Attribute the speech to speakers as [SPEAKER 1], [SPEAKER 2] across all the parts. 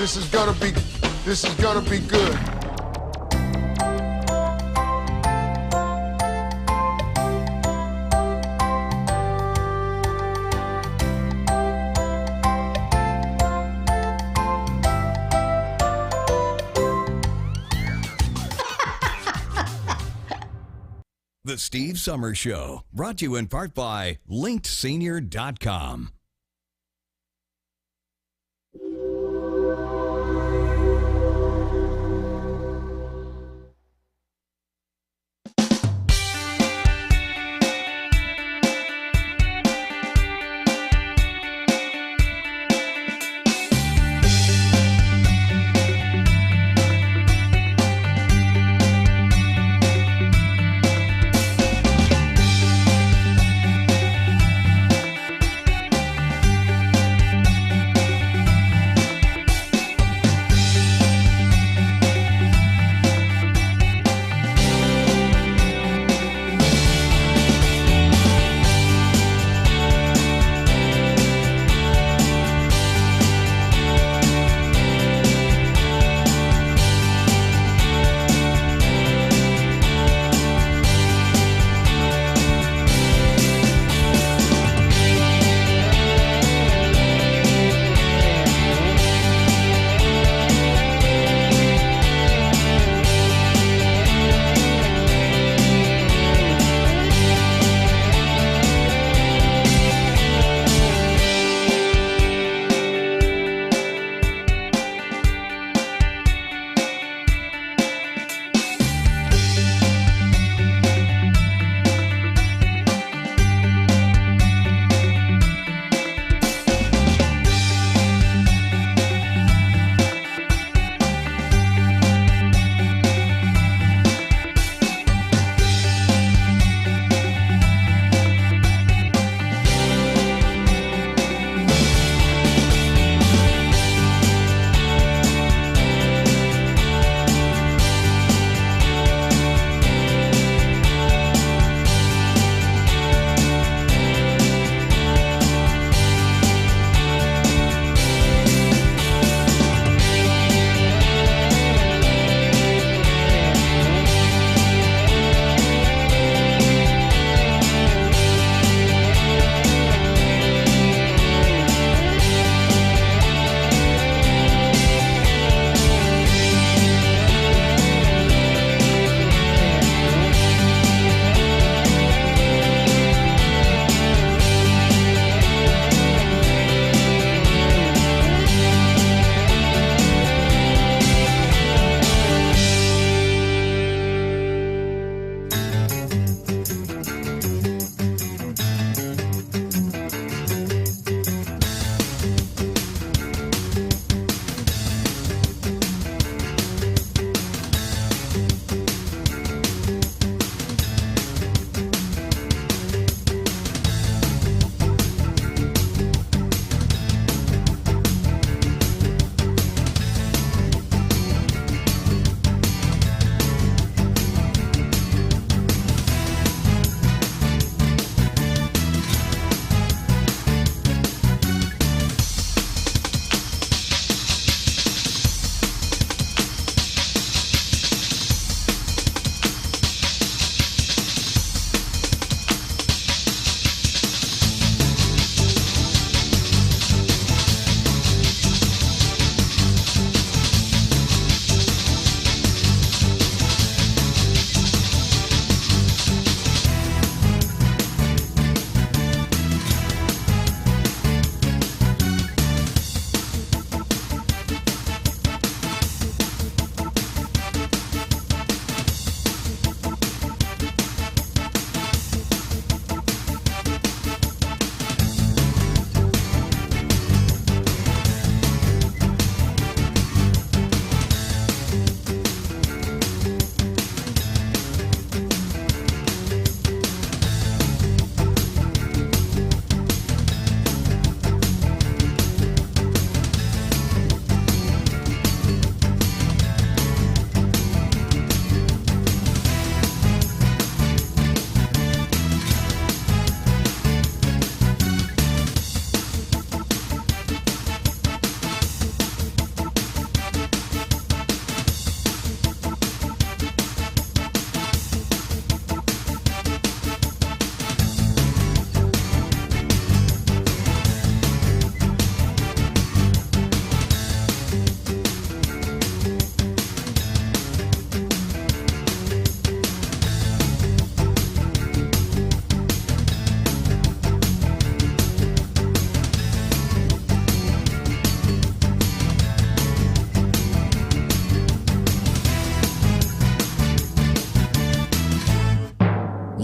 [SPEAKER 1] This is gonna be good.
[SPEAKER 2] The Steve Summers Show, brought to you in part by LinkedSenior.com.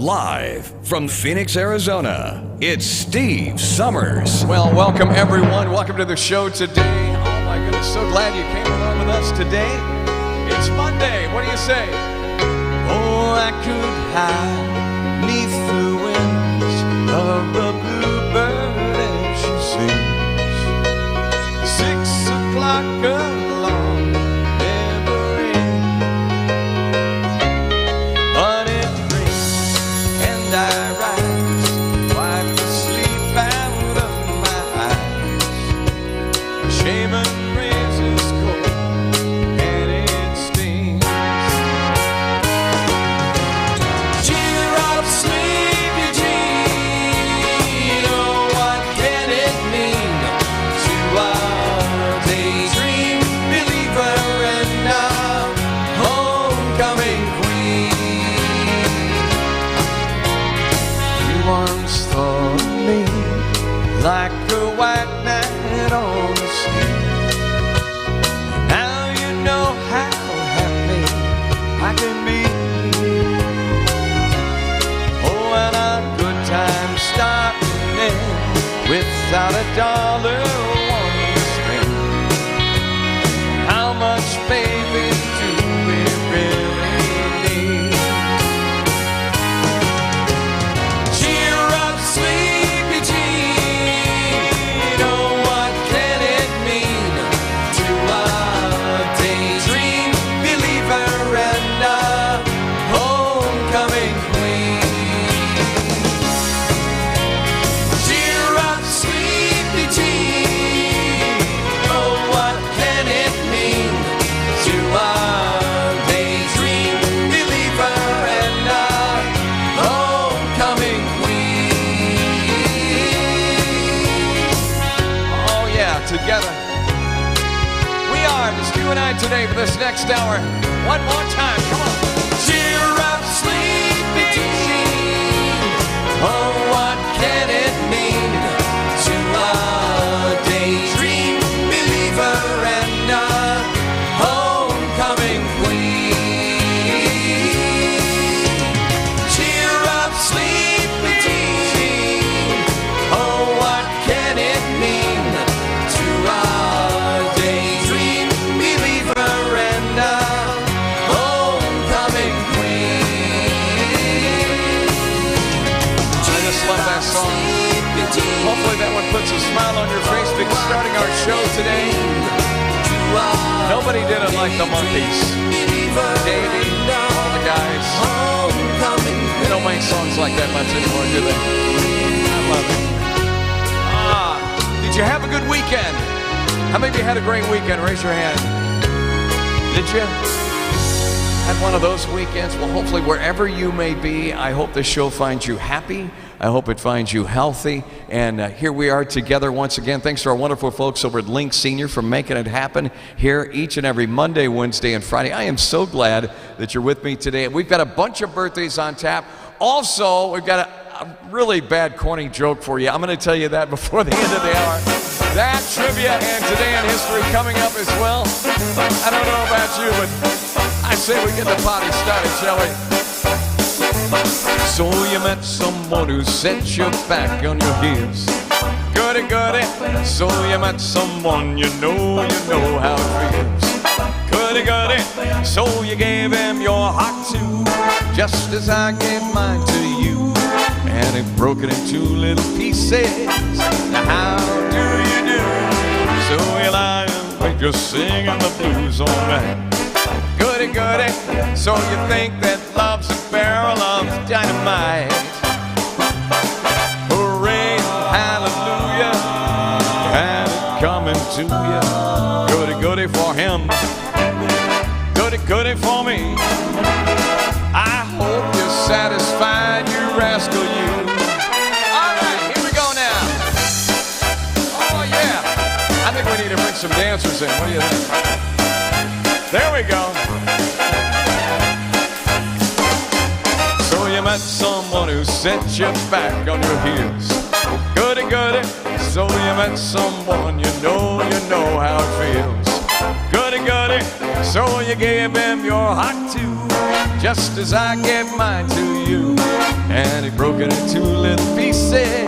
[SPEAKER 2] Live from Phoenix, Arizona, it's Steve Summers.
[SPEAKER 3] Well, welcome everyone. Welcome to the show today. Oh my goodness, so glad you came along with us today. It's Monday. What do you say? Oh, I could hide neath the wings of a bluebird as she sings. 6 o'clock along never ends, but it brings and I rise, wipe the sleep out of my eyes. Shaven razor's cold and it stings. Cheer up, sleepy Jean. Oh, what can it mean to a daydream believer and a homecoming queen? You once thought of me like a white knight on the sea. Now you know how happy I can be. Oh, and a good time starting in without a dollar on the string. How much, baby, do we really need? Cheer up, sleepy Jean. Oh, what can it mean to a daydream believer and a homecoming queen? Cheer up, sleepy Jean. Oh, what can it mean to a daydream believer and a homecoming queen? Oh yeah, together we are, just you and I today for this next hour. One more time, come on. Cheer up, sleepy Jean. Oh, what can it mean to a daydream believer and a homecoming queen? Cheer up, sleepy Jean. Oh, what can it mean to a daydream believer and a homecoming queen? I just love that song. Hopefully that one puts a smile on your face because starting our show today, nobody did it like the Monkees. Davey, all the guys. They don't make songs like that much anymore, do they? I love it. Did you have a good weekend? How many of you had a great weekend? Raise your hand. Did you? Had one of those weekends? Well, hopefully wherever you may be, I hope this show finds you happy. I hope it finds you healthy. And here we are together once again. Thanks to our wonderful folks over at Link Senior for making it happen here each and every Monday, Wednesday, and Friday. I am so glad that you're with me today. We've got a bunch of birthdays on tap. Also, we've got a really bad corny joke for you. I'm going to tell you that before the end of the hour. That trivia and Today in History coming up as well. I don't know about you, but I say we get the party started, shall we? So you met someone who set you back on your heels. Goody, goody. So you met someone you know how it feels. Goody, goody. So you gave him your heart too, just as I gave mine to you. And it broke it into little pieces. Now how do you do? So you lie awake just singing the blues all night. Goody, goody. So you think that love's a barrel of dynamite. Hooray, hallelujah, had it coming to you. Goody, goody for him. Goody, goody for me. I hope you're satisfied, you rascal, you. All right, here we go now. Oh, yeah. I think we need to bring some dancers in. What do you think? There we go. So you met someone who set you back on your heels. Goody, goody. So you met someone you know how it feels. goody, goody. So you gave him your heart too, just as I gave mine to you. And he broke it into little pieces.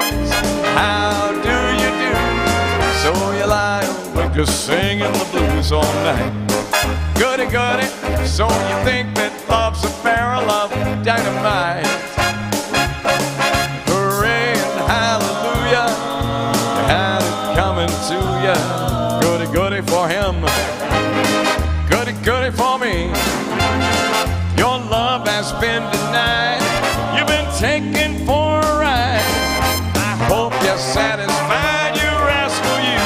[SPEAKER 3] How do you do? So you lie awake just singing the blues all night. Goody, goody. So you think that love's a barrel of dynamite. Hooray and hallelujah, you had it coming to you. Goody, goody for him, goody, goody for me. Your love has been denied. You've been taken for a ride. I hope you're satisfied, you rascal, you.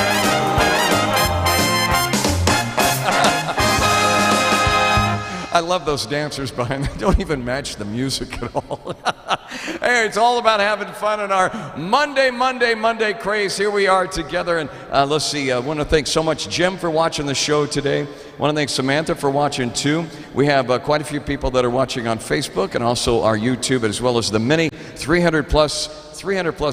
[SPEAKER 3] I love those dancers behind. They don't even match the music at all. Hey, it's all about having fun in our Monday craze. Here we are together, and let's see. I want to thank so much Jim for watching the show today. I want to thank Samantha for watching too. We have quite a few people that are watching on Facebook and also our YouTube, as well as the many 300 plus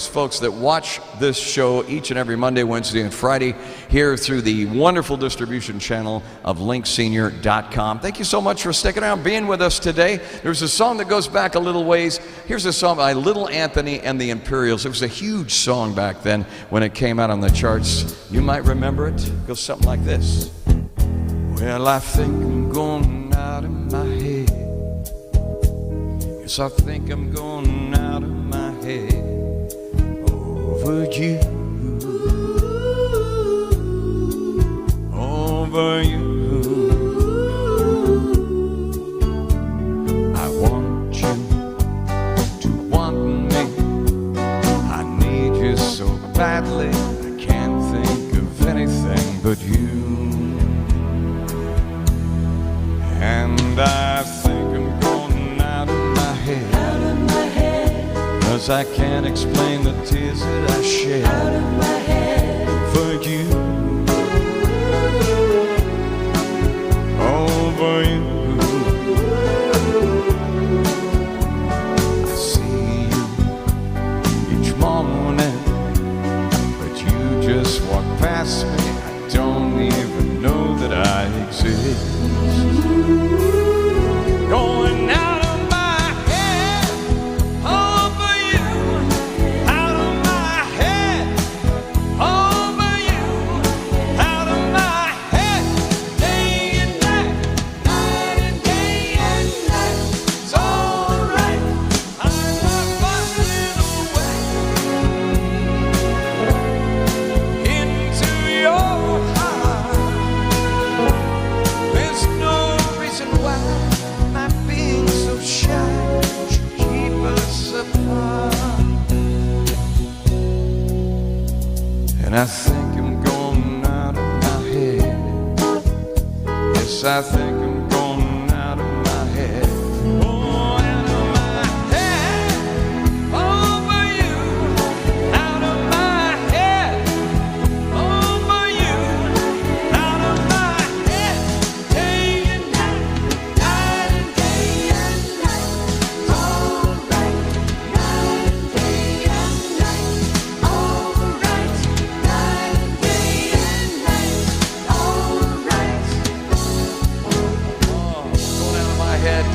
[SPEAKER 3] folks that watch this show each and every Monday, Wednesday, and Friday here through the wonderful distribution channel of linksenior.com. Thank you so much for sticking around, being with us today. There's a song that goes back a little ways. Here's a song by Little Anthony and the Imperials. It was a huge song back then when it came out on the charts. You might remember it. It goes something like this. Well, I think I'm going out of my head. Yes, I think I'm going out of my head over you, over you. I want you to want me. I need you so badly. I can't think of anything but you. And I think I'm going out of my head. Out of my head. 'Cause I can't explain the tears that I shed. Out of my head. For you. Over you. I see you each morning, but you just walk past me. I don't even know that I exist. Going out of my head, over you, out of my head, over you, out of my head, day and night, night and day and night. It's alright, I'm not busting away into your heart. There's no reason why my being so shy should keep us apart. And I think I'm going out of my head. Yes, I think I'm going out of my head. Oh, out of my head, over you, out of my head, over you, out of my head, day and night, night and day and night. Alright, night and day and night. Alright, night and day and night. Alright. Oh, going out of my head.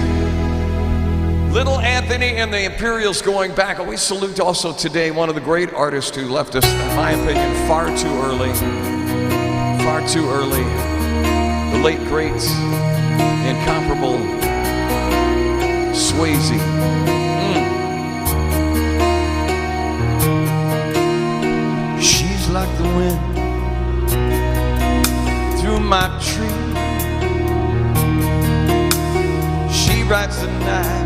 [SPEAKER 3] Little Anthony and the Imperials going back. And we salute also today one of the great artists who left us, in my opinion, far too early. Far too early. The late, great, incomparable Swayze. She's like the wind through my tree. She rides the night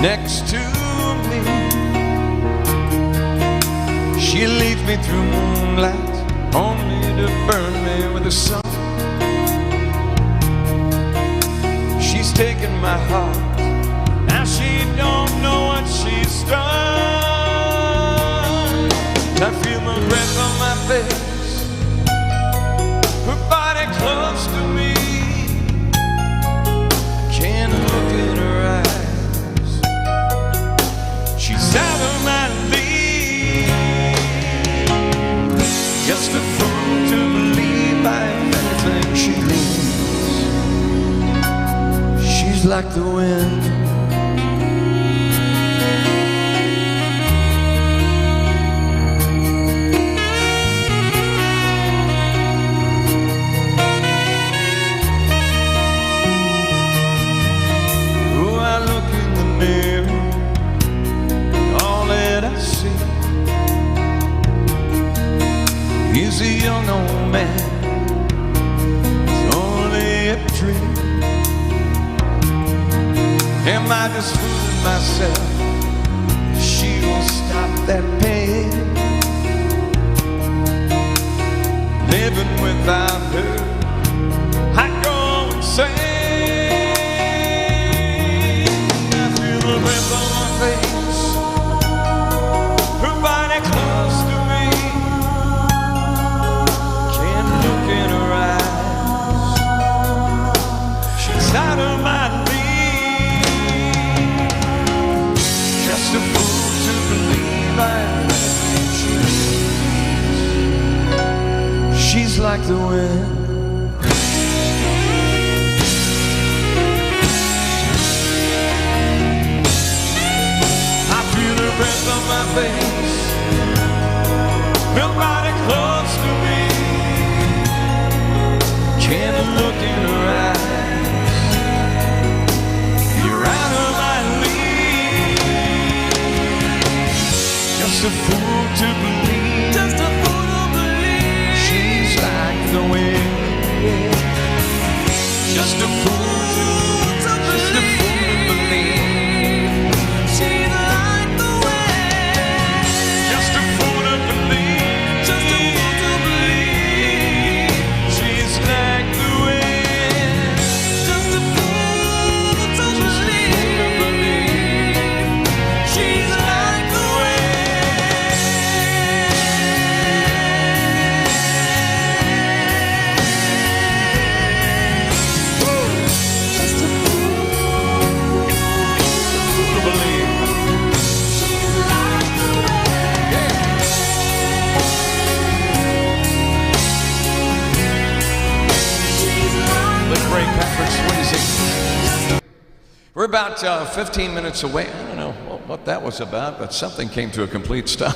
[SPEAKER 3] next to me. She leads me through moonlight, only to burn me with the sun. She's taken my heart, now she don't know what she's done. I feel the breath on my face, her body close to me. I can't look in her eyes, she's out of my league. Just a fool to believe I She's like the wind. Oh, I look in the mirror, all that I see is a young old man. It's only a dream. Am I just fooling myself? She won't stop that pain. Living without her, I go insane. I feel the breath on my face, her body close to me. Can't look in her eyes, she's out of my league. Just a fool to believe she's like the wind. I feel her breath on my face, her body close to me. Can't look in her eyes, you're out of my league. Just a fool to believe, just a fool to believe she's like the wind. Just a fool to believe she's like the wind. Just a fool to believe, just a fool to believe she's like the wind. Just a fool to believe she's like the wind. Just a fool to believe she's like the wind. The great Patrick Swayze. We're about 15 minutes away. I don't know what that was about, but something came to a complete stop.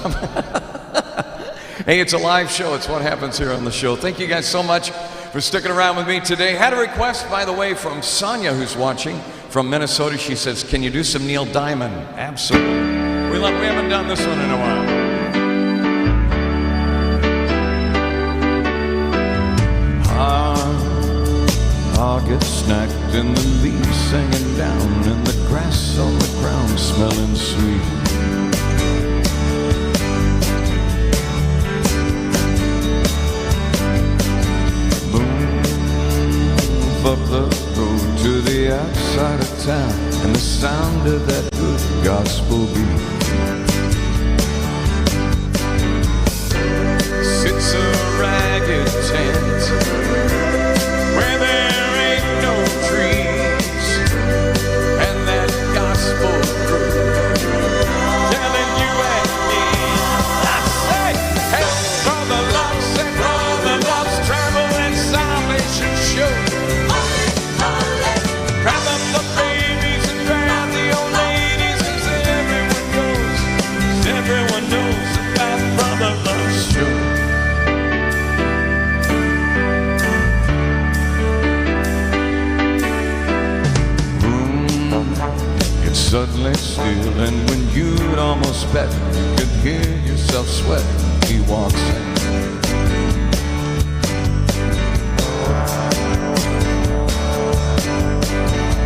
[SPEAKER 3] Hey, it's a live show. It's what happens here on the show. Thank you guys so much for sticking around with me today. Had a request, by the way, from Sonia, who's watching from Minnesota. She says, can you do some Neil Diamond? Absolutely. We haven't done this one in a while. I'll get snacked in the leaves hanging down, and the grass on the ground smelling sweet. Move up the road to the outside of town, and the sound of that good gospel beat. Sits a ragged tent where there ain't no trees, and that gospel group telling you and me, I say, hey, brother love, say brother love's travel and salvation show. Grab up the babies and grab the old ladies, 'cause everyone knows about brother love's show. Suddenly still, and when you'd almost bet you could hear yourself sweat, he walks in.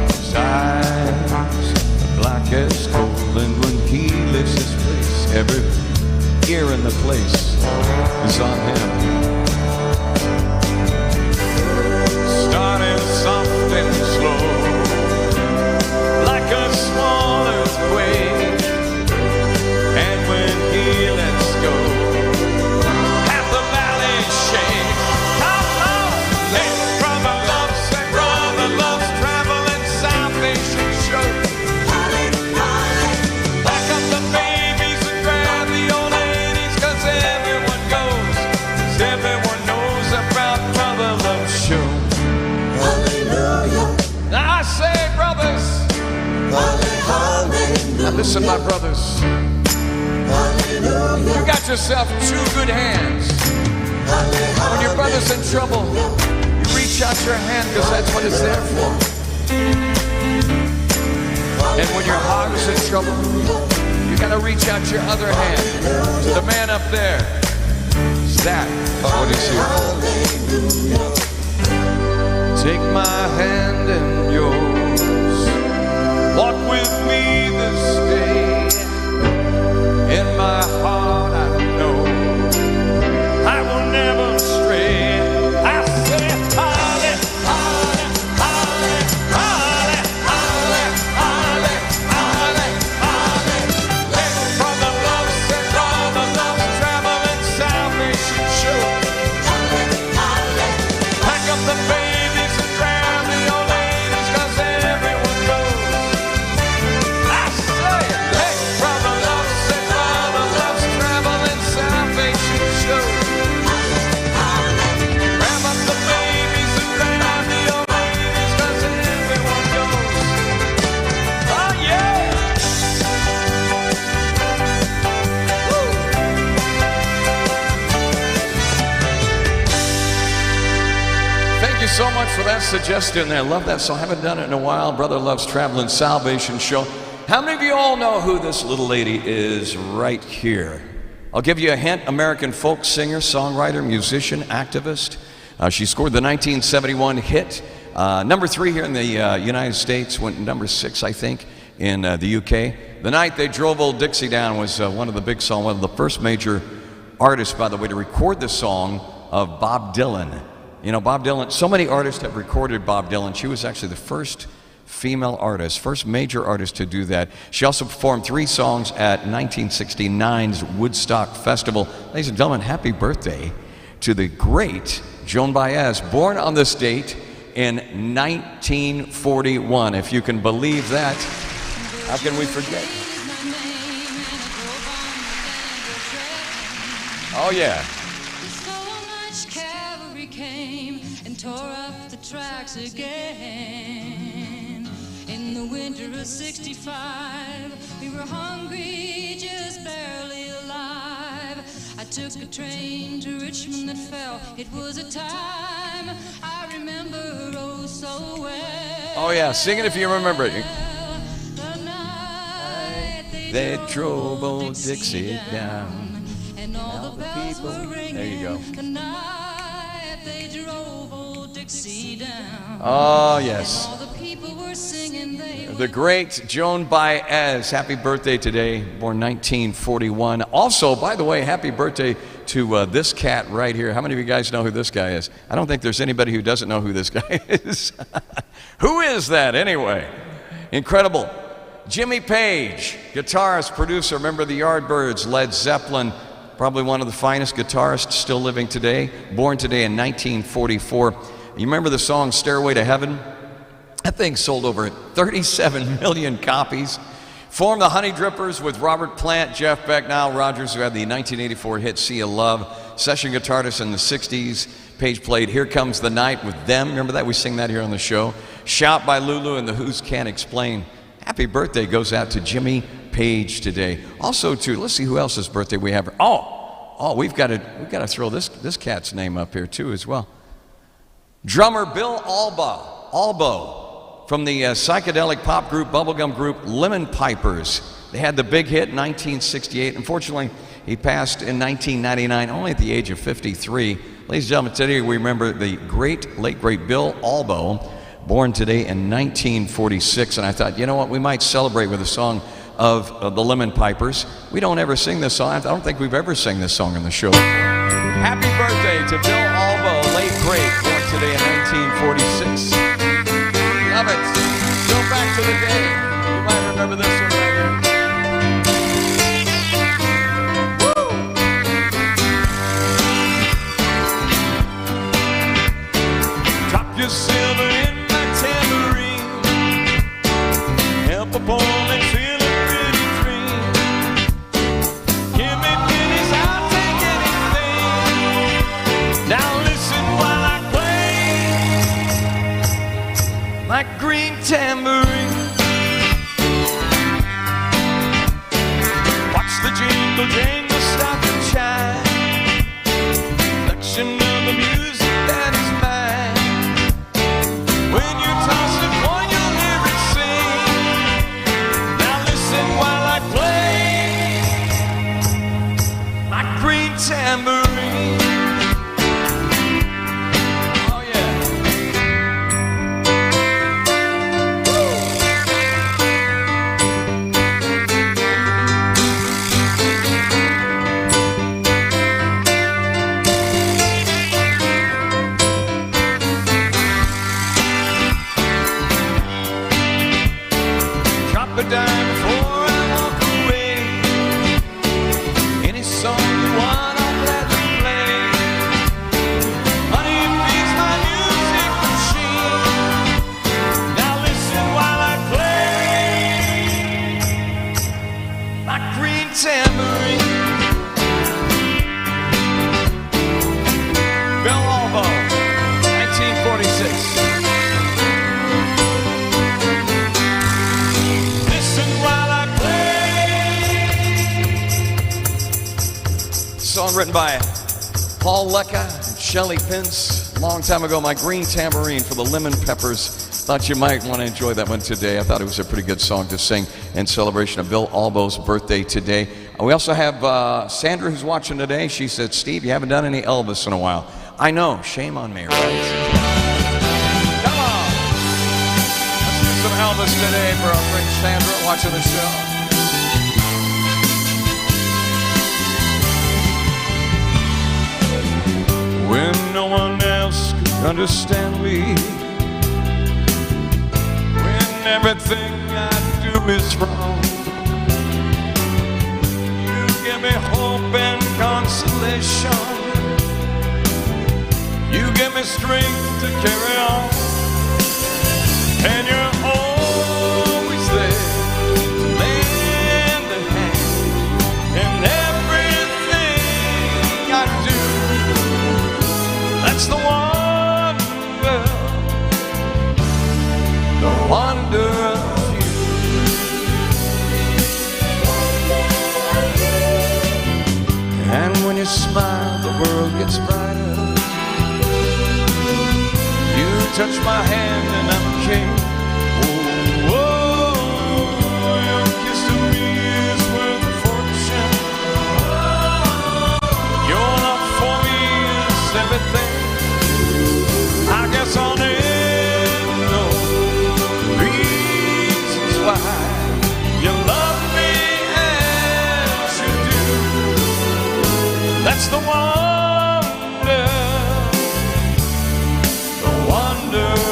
[SPEAKER 3] His eyes black as coal, and when he lifts his face, every ear in the place is on him. Starting soft and slow, like a small earthquake, and when he lets go, Listen, my brothers. You got yourself two good hands. When your brother's in trouble, you reach out your hand because that's what it's there for. And when your heart is in trouble, you got to reach out your other hand to the man up there. Is that what he's here for? Take my hand in yours. Walk with me this day. In my heart I know I will never stray. I say holly, holly, holly, holly, holly, holly, holly, holly. From the love sent all the love traveling salvation show. Pack up the babies and grab the old ladies, 'cause everyone knows. I say, hey, from the love sent all the love's traveling salvation show. Grab up the babies and grab the old ladies, 'cause everyone knows. Oh yeah! Woo. Thank you so much for that suggestion. I love that song. I haven't done it in a while. Brother Loves Traveling Salvation Show. How many of you all know who this little lady is right here? I'll give you a hint. American folk singer, songwriter, musician, activist. She scored the 1971 hit. Number 3 here in the United States. Went number 6, I think, in the UK. The Night They Drove Old Dixie Down was one of the big songs. One of the first major artists, by the way, to record the song of Bob Dylan. You know, Bob Dylan, so many artists have recorded Bob Dylan. She was actually the first female artist, first major artist to do that. She also performed 3 songs at 1969's Woodstock Festival. Ladies and gentlemen, happy birthday to the great Joan Baez, born on this date in 1941. If you can believe that, how can we forget? Oh yeah.
[SPEAKER 4] So much cavalry came and tore up the tracks again. In the winter of '65, we were hungry, just barely alive. I took a train to Richmond that fell. It was a time I remember oh so well.
[SPEAKER 3] Oh yeah, sing it if you remember it.
[SPEAKER 4] The night
[SPEAKER 3] They drove old Dixie down.
[SPEAKER 4] and all the bells were ringing.
[SPEAKER 3] There you go.
[SPEAKER 4] The night they drove old Dixie down.
[SPEAKER 3] Oh yes.
[SPEAKER 4] All the people were singing.
[SPEAKER 3] The great Joan Baez, happy birthday today, born 1941. Also, by the way, happy birthday to this cat right here. How many of you guys know who this guy is? I don't think there's anybody who doesn't know who this guy is. Who is that anyway? Incredible. Jimmy Page, guitarist, producer, member of the Yardbirds, Led Zeppelin, probably one of the finest guitarists still living today, born today in 1944. You remember the song Stairway to Heaven? That thing sold over 37 million copies. Formed the Honey Drippers with Robert Plant, Jeff Beck, Nile Rodgers, who had the 1984 hit Sea of Love. Session guitarist in the 60s. Page played Here Comes the Night with Them. Remember that? We sing that here on the show. Shout by Lulu and the Who's Can't Explain. Happy birthday goes out to Jimmy Page today. Also to, let's see who else's birthday we have. Oh, we've got to throw this cat's name up here too as well. Drummer Bill Albo. From the psychedelic pop group, bubblegum group, Lemon Pipers. They had the big hit in 1968. Unfortunately, he passed in 1999, only at the age of 53. Ladies and gentlemen, today we remember the late great Bill Albo, born today in 1946. And I thought, you know what, we might celebrate with a song of the Lemon Pipers. We don't ever sing this song. I don't think we've ever sang this song on the show. Happy birthday to Bill Albo, late great, born today in 1946. Love it. Go back to the day. You might remember this one right here. Woo! Drop your silver in my tambourine. Help a poor man feel a pretty dream. Give me pennies, I'll take anything. Now listen while I play my green tambourine. the jingle jangle stop and chime, reflection of the music that is mine. When you toss a coin, you'll hear it sing. Now listen while I play my green tambourine. Oh yeah. Drop a dime before I walk away. Any song you want, I'll gladly play. Honey, it feeds my music machine. Now listen while I play my green tambourine. Bill Albo, 1946. Listen while I play. Song written by Paul Lecca and Shelley Pence a long time ago. My Green Tambourine for the Lemon Peppers. Thought you might want to enjoy that one today. I thought it was a pretty good song to sing in celebration of Bill Albo's birthday today. We also have Sandra who's watching today. She said, Steve, you haven't done any Elvis in a while. I know, shame on me, right? Come on. Let's do some Elvis today for our friend Sandra watching the show. When no one else could understand me, when everything I do is wrong, you give me hope and consolation. You give me strength to carry on, and you're always there to lend a hand in everything I do. That's the wonder of you. And when you smile, the world gets brighter. You touch my hand and I'm a king. Oh, oh, your kiss to me is worth a fortune. Your love for me is everything. I guess I'll never know reasons why you love me as you do. That's the wonder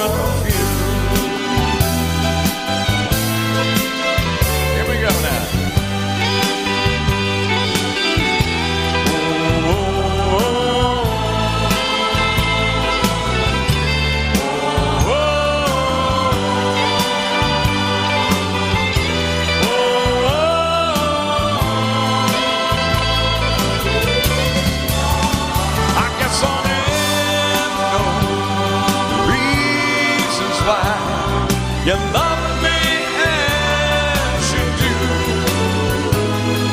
[SPEAKER 3] of you. Here we go now. Oh, oh, oh, I guess I'll never know reasons why you love me as you do.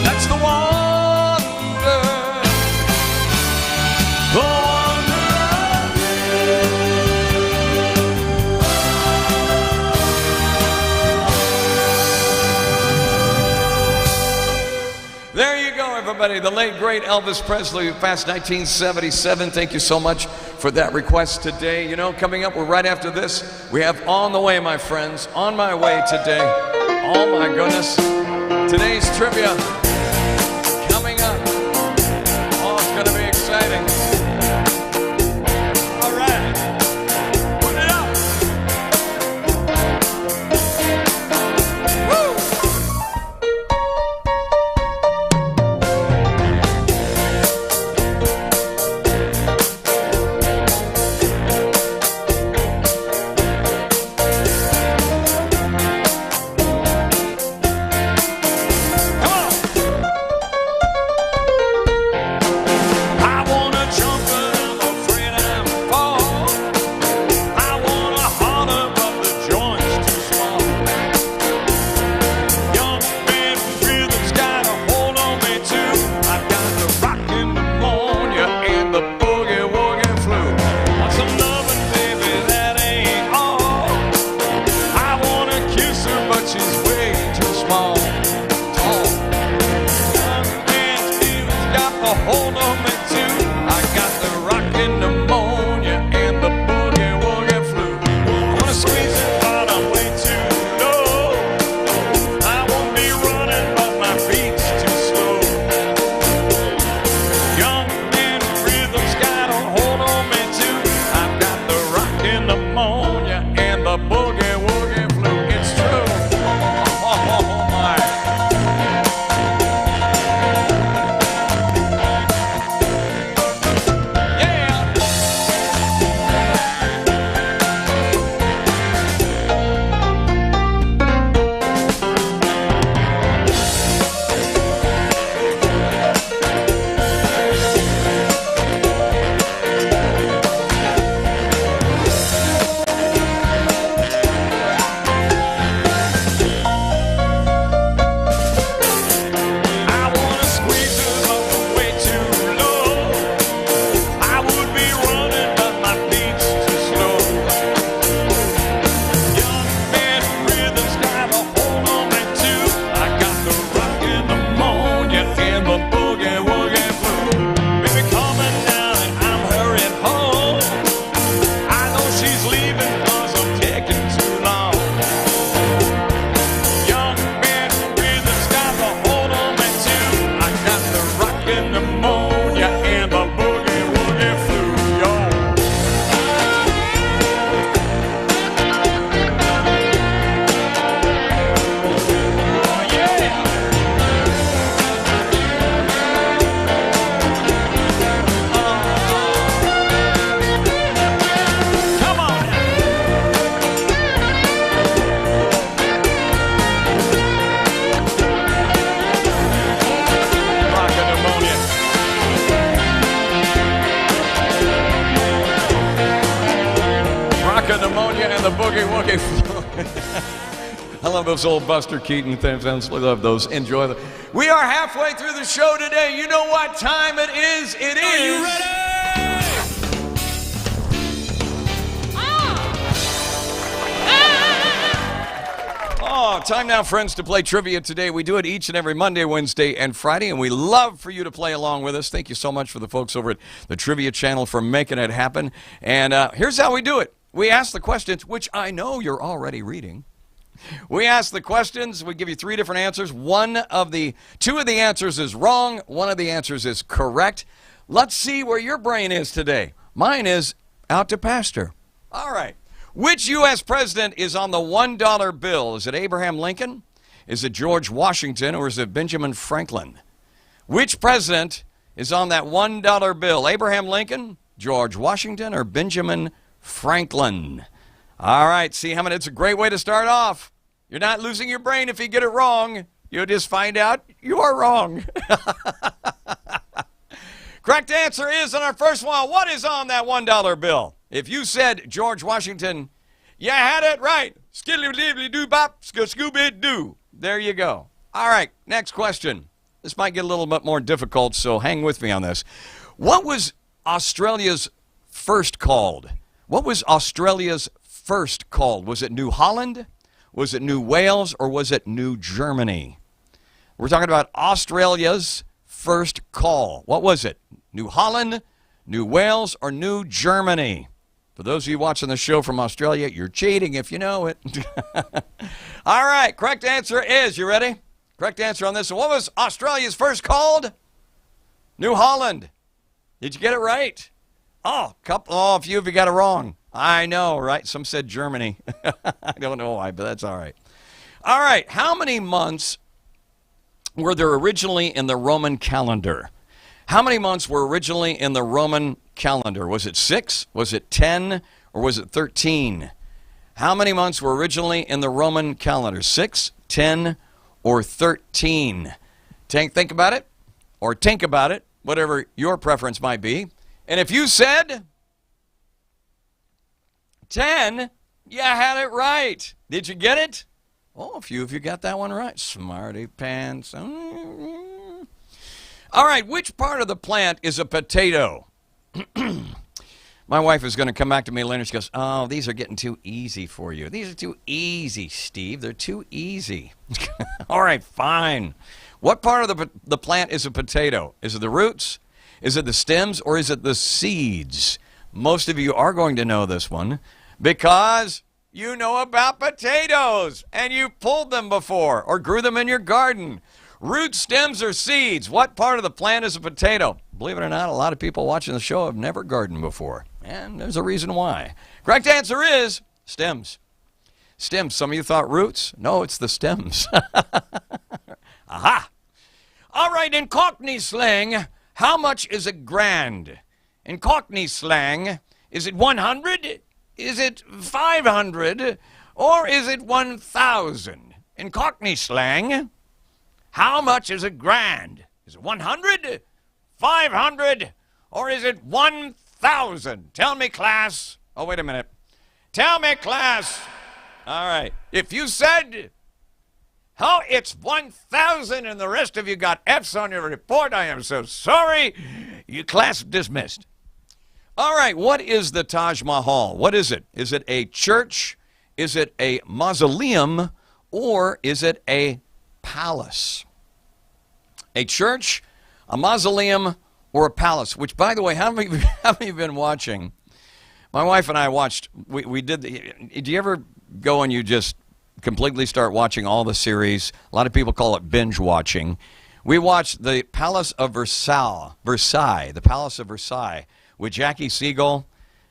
[SPEAKER 3] That's the wonder of There you go, everybody. The late, great Elvis Presley, who passed 1977. Thank you so much for that request today. You know, coming up, we're right after this. We have On the Way, my friends. On my way today. Oh, my goodness. Today's trivia coming up. Oh, it's going to be exciting. All right. Put it up. Woo! Come on. I love those old Buster Keaton things. I love those. Enjoy them. We are halfway through the show today. You know what time it is? It is. Are you ready? Oh, time now, friends, to play trivia today. We do it each and every Monday, Wednesday, and Friday, and we love for you to play along with us. Thank you so much for the folks over at the Trivia Channel for making it happen. And here's how we do it. We ask the questions, which I know you're already reading. We ask the questions. We give you three different answers. Two of the answers is wrong. One of the answers is correct. Let's see where your brain is today. Mine is out to pasture. All right. Which U.S. president is on the $1 bill? Is it Abraham Lincoln? Is it George Washington? Or is it Benjamin Franklin? Which president is on that $1 bill? Abraham Lincoln, George Washington, or Benjamin Franklin? All right, see how many? It's a great way to start off. You're not losing your brain if you get it wrong. You'll just find out you are wrong. Correct answer is on our first one. What is on that $1 bill? If you said George Washington, you had it right. Skiddly-diddly-doo-bop, scooby-doo. There you go. All right, next question. This might get a little bit more difficult, so hang with me on this. What was Australia's first called? What was Australia's first called? Was it New Holland? Was it New Wales? Or was it New Germany? We're talking about Australia's first call. What was it? New Holland, New Wales, or New Germany? For those of you watching the show from Australia, you're cheating if you know it. All right, correct answer is, you ready? Correct answer on this. What was Australia's first called? New Holland. Did you get it right? Oh, a few of you got it wrong. I know, right? Some said Germany. I don't know why, but that's all right. All right, how many months were there originally in the Roman calendar? How many months were originally in the Roman calendar? Was it 6? Was it 10? Or was it 13? How many months were originally in the Roman calendar? 6, 10, or 13? Think about it, or think about it, whatever your preference might be. And if you said 10, you had it right. Did you get it? Oh, a few of you got that one right. Smarty pants. All right, which part of the plant is a potato? My wife is going to come back to me later. She goes, oh, these are getting too easy for you. These are too easy, Steve. They're too easy. All right, fine. What part of the plant is a potato? Is it the roots? Is it the stems? Or is it the seeds? Most of you are going to know this one because you know about potatoes and you pulled them before or grew them in your garden. Root, stems, or seeds? What part of the plant is a potato? Believe it or not, a lot of people watching the show have never gardened before. And there's a reason why. Correct answer is stems. Stems. Some of you thought roots. No, it's the stems. Aha! All right, in Cockney slang, how much is a grand? In Cockney slang, is it 100? Is it 500? Or is it 1,000? In Cockney slang, how much is a grand? Is it 100, 500, or is it 1,000? Tell me, class. Oh, wait a minute. Tell me, class. All right. If you said, oh, it's 1,000 and the rest of you got F's on your report, I am so sorry. You class dismissed. All right. What is the Taj Mahal? What is it? Is it a church? Is it a mausoleum? Or is it a palace? A church, a mausoleum, or a palace? Which, by the way, how many have you been watching? My wife and I watched, we did, do you ever go and you just completely start watching all the series? A lot of people call it binge watching. We watched the Palace of Versailles, the Palace of Versailles, with Jackie Siegel,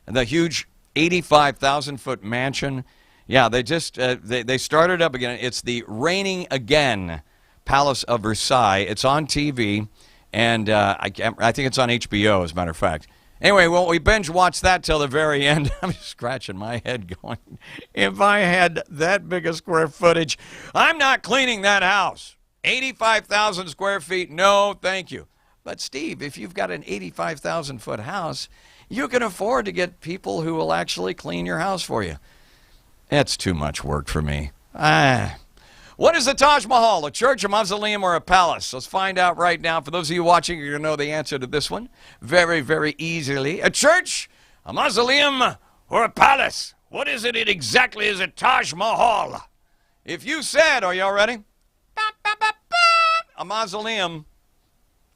[SPEAKER 3] and the huge 85,000-foot mansion. Yeah, they just, they started up again. It's the Reigning Again Palace of Versailles. It's on TV, and I think it's on HBO, as a matter of fact. Anyway, well, we binge watched that till the very end. I'm scratching my head going, if I had that big a square footage, I'm not cleaning that house. 85,000 square feet, no, thank you. But, Steve, if you've got an 85,000-foot house, you can afford to get people who will actually clean your house for you. It's too much work for me. What is the Taj Mahal? A church, a mausoleum, or a palace? Let's find out right now. For those of you watching, you're going to know the answer to this one very, very easily. A church, a mausoleum, or a palace? What is it exactly is a Taj Mahal? If you said, are y'all ready? A mausoleum,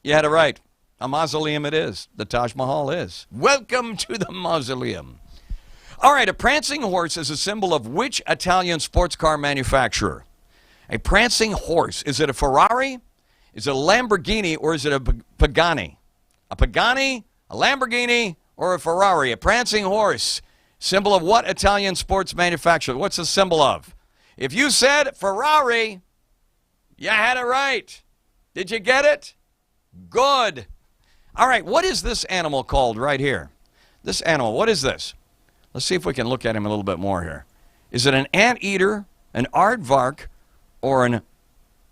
[SPEAKER 3] you had it right. A mausoleum it is. The Taj Mahal is. Welcome to the mausoleum. All right, a prancing horse is a symbol of which Italian sports car manufacturer? A prancing horse. Is it a Ferrari? Is it a Lamborghini? Or is it a Pagani? A Pagani, a Lamborghini, or a Ferrari? A prancing horse. Symbol of what Italian sports manufacturer? What's the symbol of? If you said Ferrari, you had it right. Did you get it? Good. All right, what is this animal called right here? This animal, what is this? Let's see if we can look at him a little bit more here. Is it an anteater, an aardvark, or an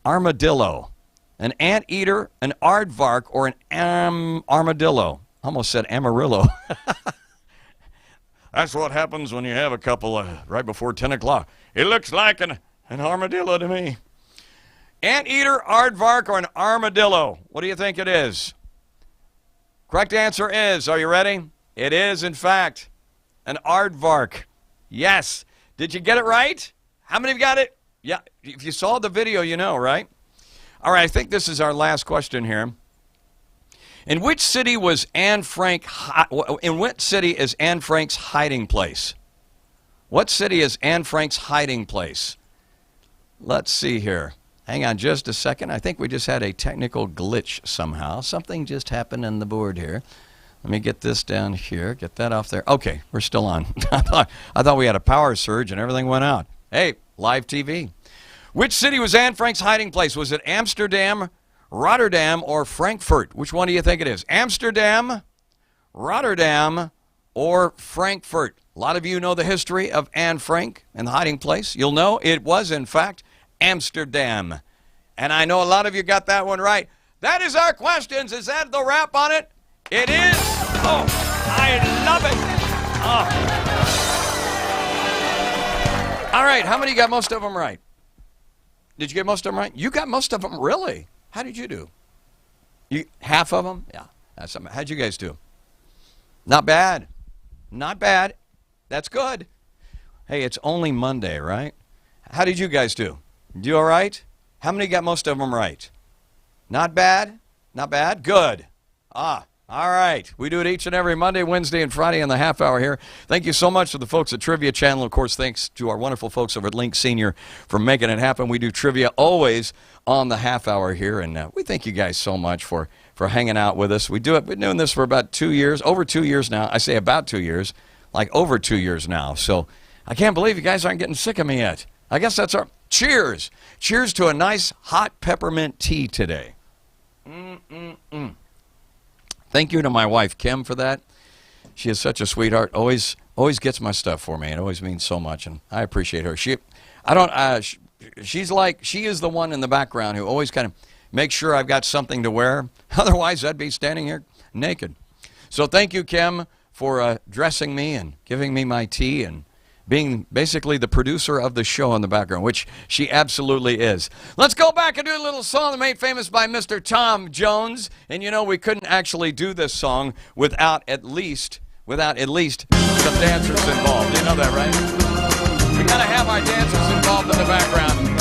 [SPEAKER 3] armadillo? An anteater, an aardvark, or an armadillo? I almost said Amarillo. That's what happens when you have a couple right before 10 o'clock. It looks like an armadillo to me. Anteater, aardvark, or an armadillo? What do you think it is? Correct answer is, are you ready? It is, in fact, an aardvark. Yes. Did you get it right? How many of you got it? Yeah. If you saw the video, you know, right? All right, I think this is our last question here. In which city was Anne Frank? In what city is Anne Frank's hiding place? What city is Anne Frank's hiding place? Let's see here. Hang on just a second. I think we just had a technical glitch somehow. Something just happened on the board here. Let me get this down here. Get that off there. Okay, we're still on. I thought we had a power surge and everything went out. Hey, live TV. Which city was Anne Frank's hiding place? Was it Amsterdam, Rotterdam, or Frankfurt? Which one do you think it is? Amsterdam, Rotterdam, or Frankfurt? A lot of you know the history of Anne Frank and the hiding place. You'll know it was, in fact, Amsterdam. And I know a lot of you got that one right. That is our questions. Is that the wrap on it? It is. Oh, I love it. Oh. All right, how many got most of them right? Did you get most of them right? You got most of them, really? How did you do? Half of them? Yeah. That's something. How'd you guys do? Not bad. Not bad. That's good. Hey, it's only Monday, right? How did you guys do? You all right? How many got most of them right? Not bad? Not bad? Good. All right. We do it each and every Monday, Wednesday, and Friday in the half hour here. Thank you so much to the folks at Trivia Channel. Of course, thanks to our wonderful folks over at Link Senior for making it happen. We do trivia always on the half hour here, and we thank you guys so much for hanging out with us. We do it. We've been doing this for about 2 years, over 2 years now. I say about 2 years, like over 2 years now. So I can't believe you guys aren't getting sick of me yet. I guess that's our cheers. Cheers to a nice hot peppermint tea today. Thank you to my wife, Kim, for that. She is such a sweetheart. Always gets my stuff for me. It always means so much, and I appreciate her. She is the one in the background who always kind of makes sure I've got something to wear. Otherwise, I'd be standing here naked. So thank you, Kim, for dressing me and giving me my tea and being basically the producer of the show in the background, which she absolutely is. Let's go back and do a little song made famous by Mr. Tom Jones. And you know, we couldn't actually do this song without at least some dancers involved. You know that, right? We gotta have our dancers involved in the background.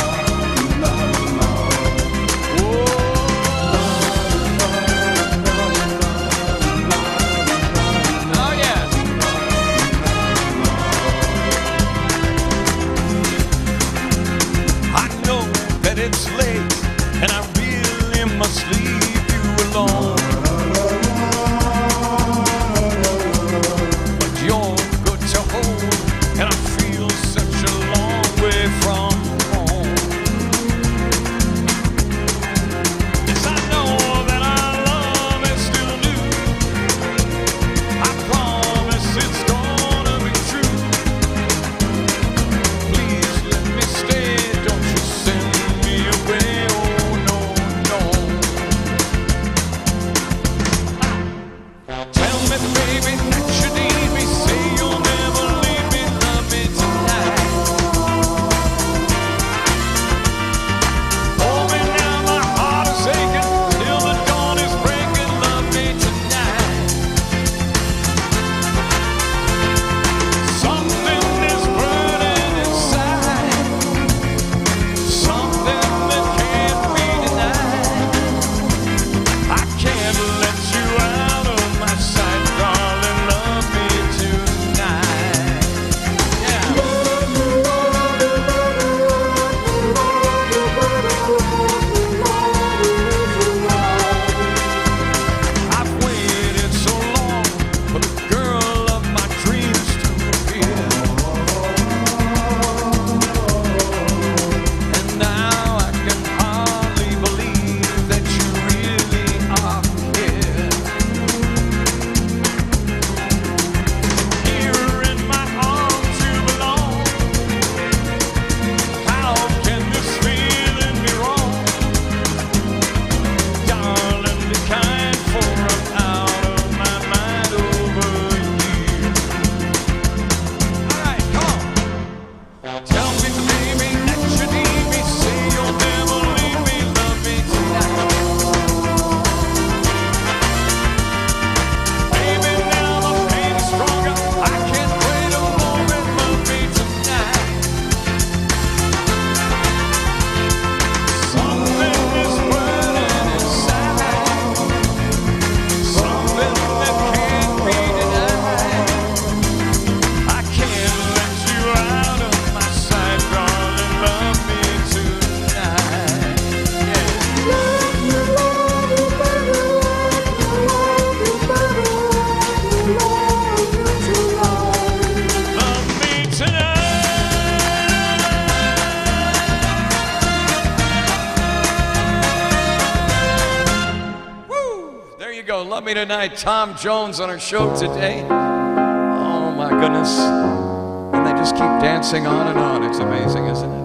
[SPEAKER 3] It's late, and I really must leave you alone. But you're good to hold, and I feel such a long way from home. Yes, I know that our love is still new. I promise it's gonna be true. Please let me stay, don't you send me away. love me tonight. Tom Jones on our show today. Oh my goodness. And they just keep dancing on and on. It's amazing, isn't it?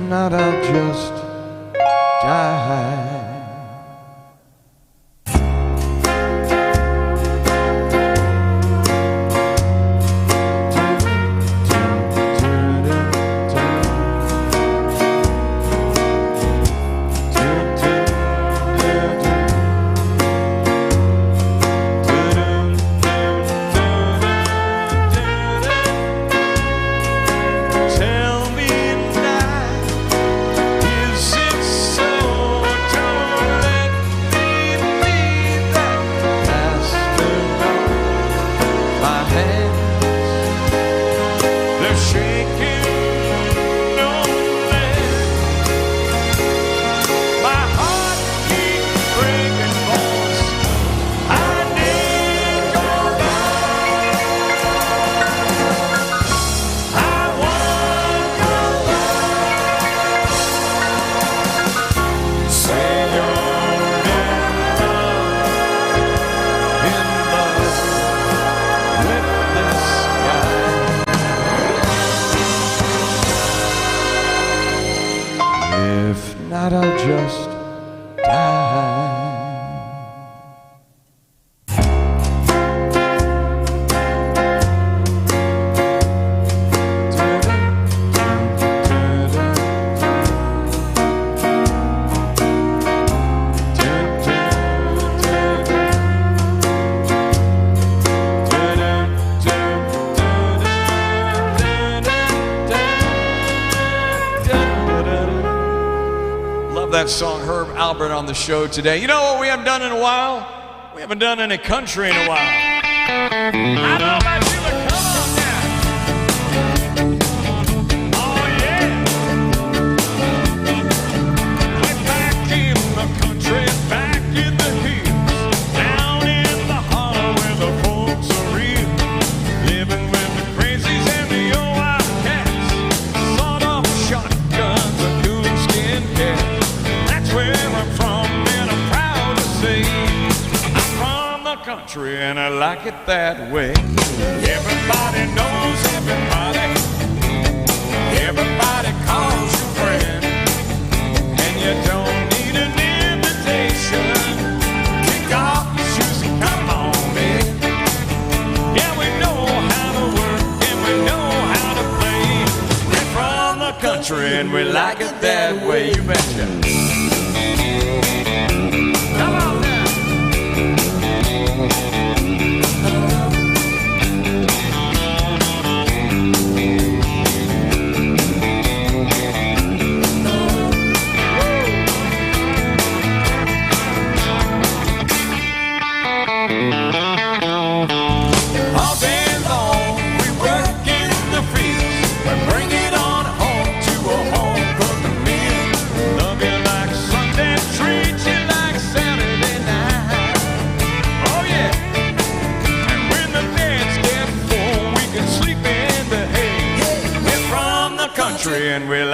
[SPEAKER 3] Not, I'll just die. Not, I'll just die. That song, Herb Albert on the show today. You know what we haven't done in a while? We haven't done any country in a while. I don't know about you, but come on now. Oh yeah. We're back in the country, back in the hills, down in the hollow where the folks are real, living with the crazies and the old wildcats, sawed-off shotguns and coonskin cats. Where I'm from, and I'm proud to say I'm from the country, and I like it that way. Everybody knows everybody. Everybody calls you friend, and you don't need an invitation. Kick off your shoes and come on in. Yeah, we know how to work, and we know how to play. We're from the country, and we like it that way. You betcha. Come on now.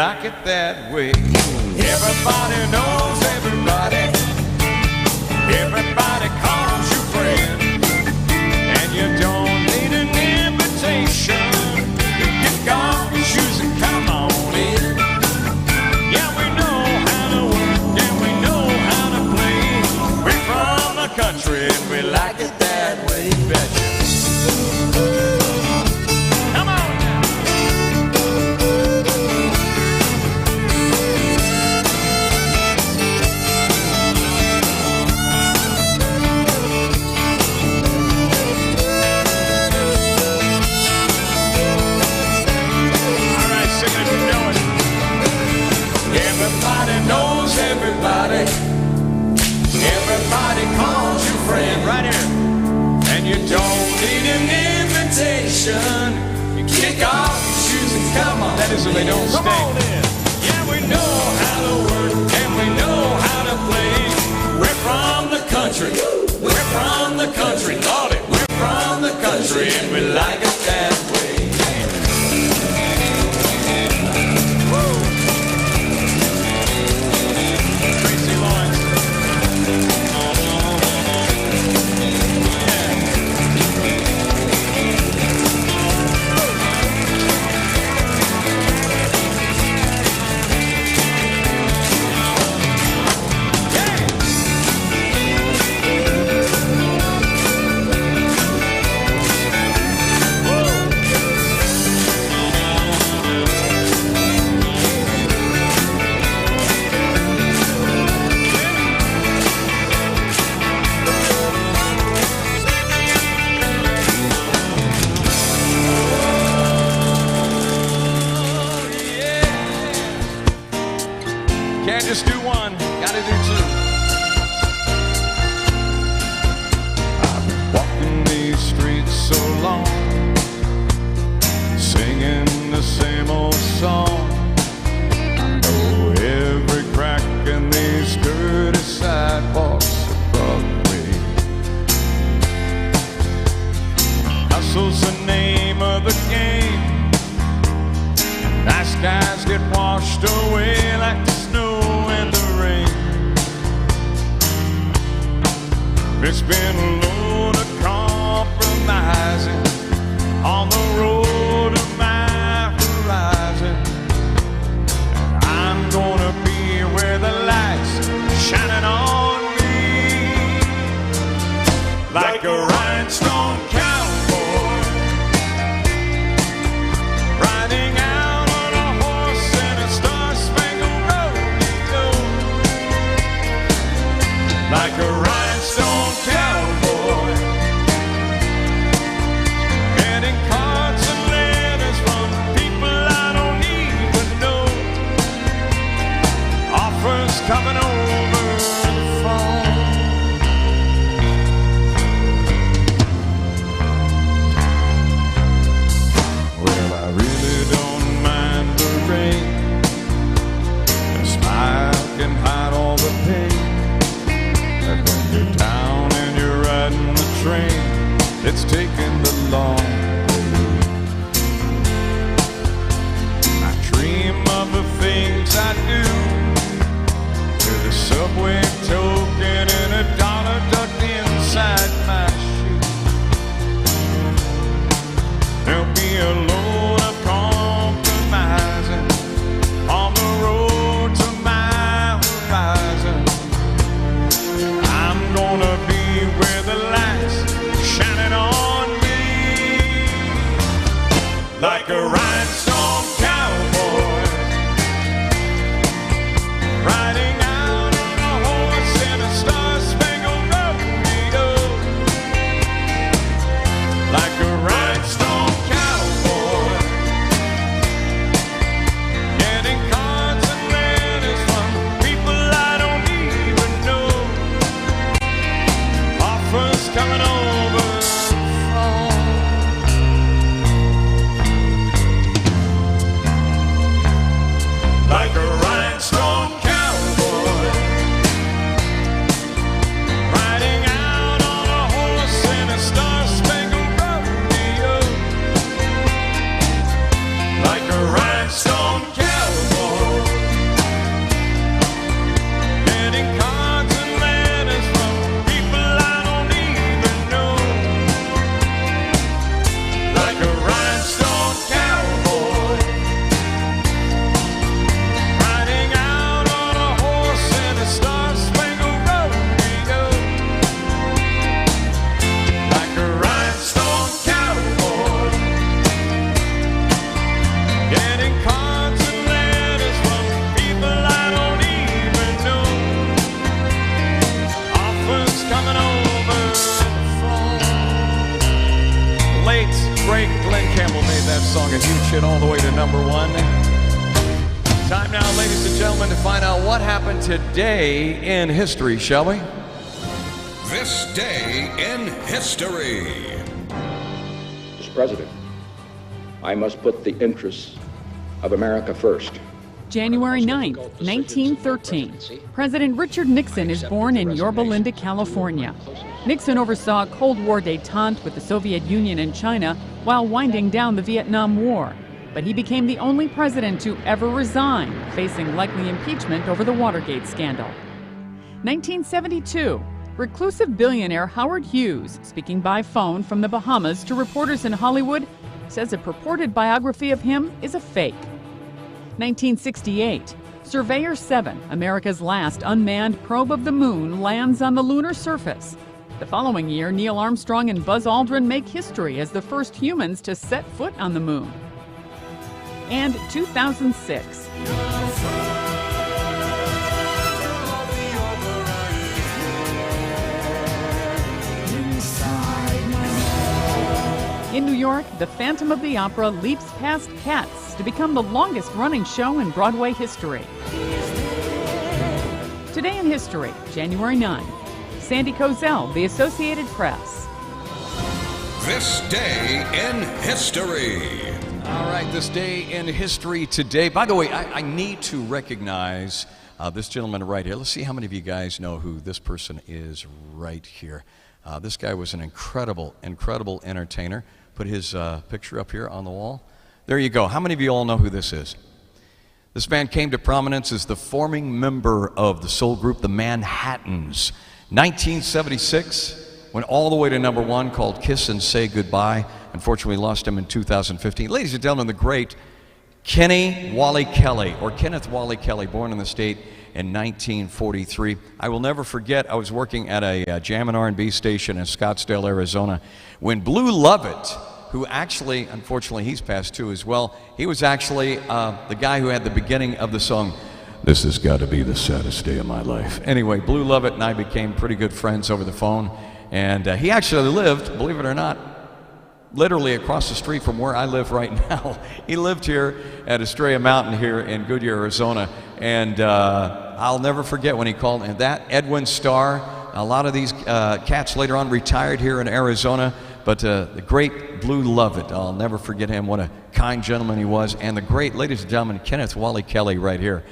[SPEAKER 3] like it that way. Everybody knows everybody. Everybody calls you friend. And you don't need an invitation. You kick off your shoes and come on in. Yeah, we know how to work and we know how to play. We're from the country and we like it that way. Betcha. Come on now. All right, sing it if you know it. Everybody knows everybody. Everybody calls you friend. Right here. And you don't need an invitation. You kick off your shoes and come on. That is if they don't stay. Yeah, we know how to work and we know how to play. We're from the country. We're from the country. Lordy, we're from the country and we like it that way. Tracy Lawrence. Can't just do one, gotta do two. I've been walking these streets so long, singing the same old song. I know every crack in these dirty sidewalks above me. Hustle's the name of the game. Nice guys get washed away like the snow and the rain. It's been a load of compromising on the road of my horizon. And I'm gonna be where the light's shining on me, like a rhinestone cowboy riding out on a horse in a star-spangled rodeo, like a rhinestone cowboy, getting cards and letters from people I don't even know, offers coming over the phone. Well, I really don't mind the rain. A smile can hide all the pain. And when you're down and you're riding the train, it's taking the long way. I dream of the things I do, to the subway token and a dollar ducked inside my shoe. There'll be a load of compromising on the road to my horizon. I'm gonna be where the lights shining on me, song a huge hit all the way to #1. Time now, ladies and gentlemen, to find out what happened today in history, shall we?
[SPEAKER 2] This day in history.
[SPEAKER 5] Mr. President, I must put the interests of America first.
[SPEAKER 6] January 9th, 1913. President Richard Nixon is born in Yorba Linda, California. Nixon oversaw Cold War détente with the Soviet Union and China while winding down the Vietnam War. But he became the only president to ever resign, facing likely impeachment over the Watergate scandal. 1972. Reclusive billionaire Howard Hughes, speaking by phone from the Bahamas to reporters in Hollywood, says a purported biography of him is a fake. 1968. Surveyor 7, America's last unmanned probe of the moon, lands on the lunar surface. The following year, Neil Armstrong and Buzz Aldrin make history as the first humans to set foot on the moon. And 2006. In New York, the Phantom of the Opera leaps past Cats to become the longest-running show in Broadway history. Today in history, January 9th. Sandy Kozel, The Associated Press.
[SPEAKER 2] This day in history.
[SPEAKER 3] All right, this day in history today. By the way, I need to recognize this gentleman right here. Let's see how many of you guys know who this person is right here. This guy was an incredible entertainer. Put his picture up here on the wall. There you go. How many of you all know who this is? This man came to prominence as the forming member of the soul group, the Manhattans. 1976, went all the way to #1, called Kiss and Say Goodbye. Unfortunately, lost him in 2015. Ladies and gentlemen, the great Kenneth Wally Kelly, born in the state in 1943. I will never forget, I was working at a jam and R&B station in Scottsdale, Arizona, when Blue Lovett, who actually, unfortunately, he's passed too as well, he was actually the guy who had the beginning of the song, "This has got to be the saddest day of my life." Anyway, Blue Lovett and I became pretty good friends over the phone, and he actually lived, believe it or not, literally across the street from where I live right now. He lived here at Estrella Mountain here in Goodyear, Arizona, and I'll never forget when he called. And that Edwin Starr, a lot of these cats later on retired here in Arizona, but the great Blue Lovett, I'll never forget him. What a kind gentleman he was. And the great, ladies and gentlemen, Kenneth Wally Kelly right here,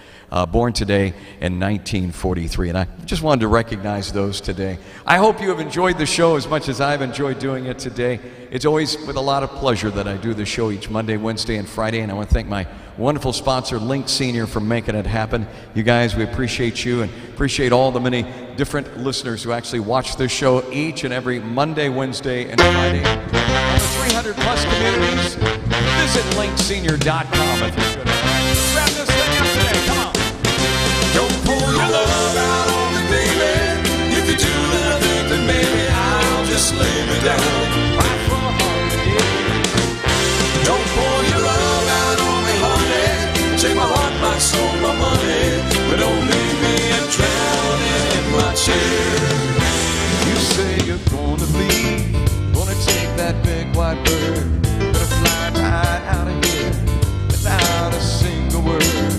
[SPEAKER 3] born today in 1943. And I just wanted to recognize those today. I hope you have enjoyed the show as much as I've enjoyed doing it today. It's always with a lot of pleasure that I do the show each Monday, Wednesday, and Friday. And I want to thank my wonderful sponsor, Link Senior, for making it happen. You guys, we appreciate you and appreciate all the many different listeners who actually watch this show each and every Monday, Wednesday, and Friday. Over 300 plus communities. Visit linksenior.com if you could. Grab this thing up today. Come on.
[SPEAKER 7] Don't pour your love out on me, baby. If you do, then I think that maybe I'll just lay me down. Fight for a holiday. Don't pour your love out on me, honey. Take my heart, my soul, my money, but don't leave me drowning in my chair.
[SPEAKER 3] You say you're gonna take that big white bird, gonna fly right out of here without a single word.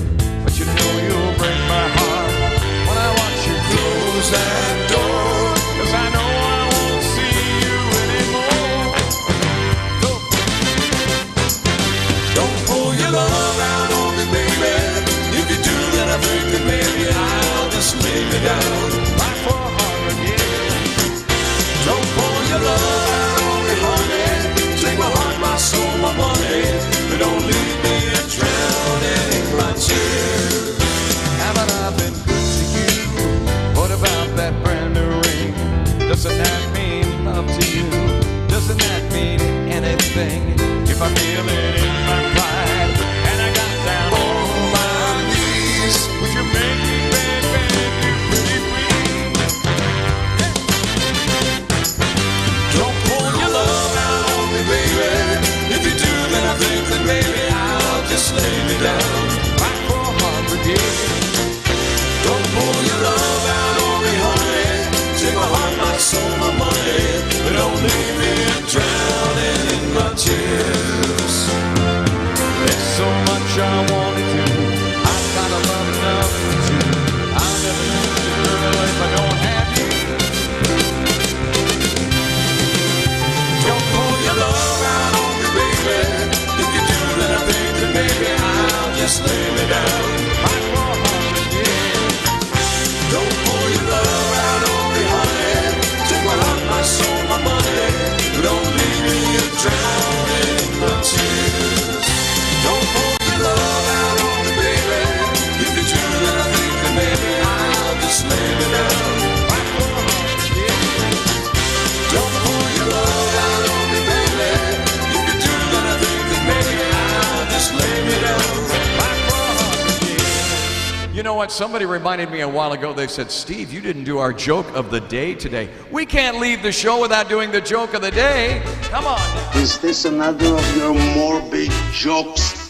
[SPEAKER 3] You know what? Somebody reminded me a while ago. They said, Steve, you didn't do our joke of the day today. We can't leave the show without doing the joke of the day. Come on now.
[SPEAKER 8] Is this another of your morbid jokes?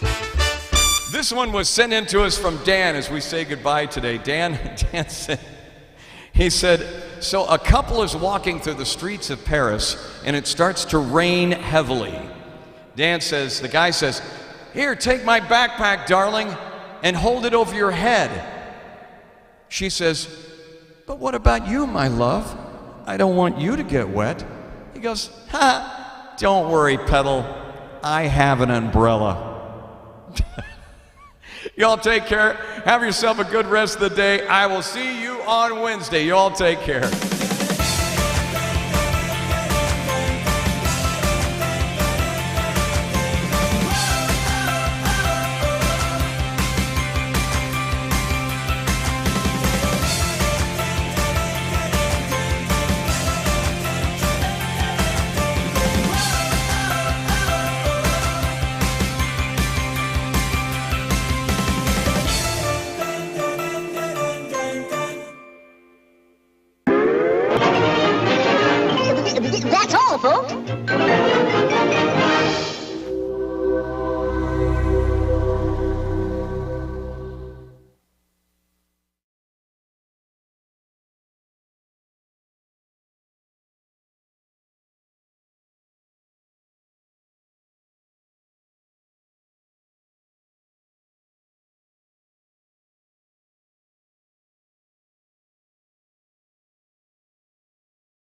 [SPEAKER 3] This one was sent in to us from Dan as we say goodbye today. Dan said, he said, so a couple is walking through the streets of Paris and it starts to rain heavily. Dan says, the guy says, here, take my backpack, darling, and hold it over your head. She says, but what about you, my love? I don't want you to get wet. He goes, ha, don't worry, Petal. I have an umbrella. Y'all take care. Have yourself a good rest of the day. I will see you on Wednesday. Y'all take care.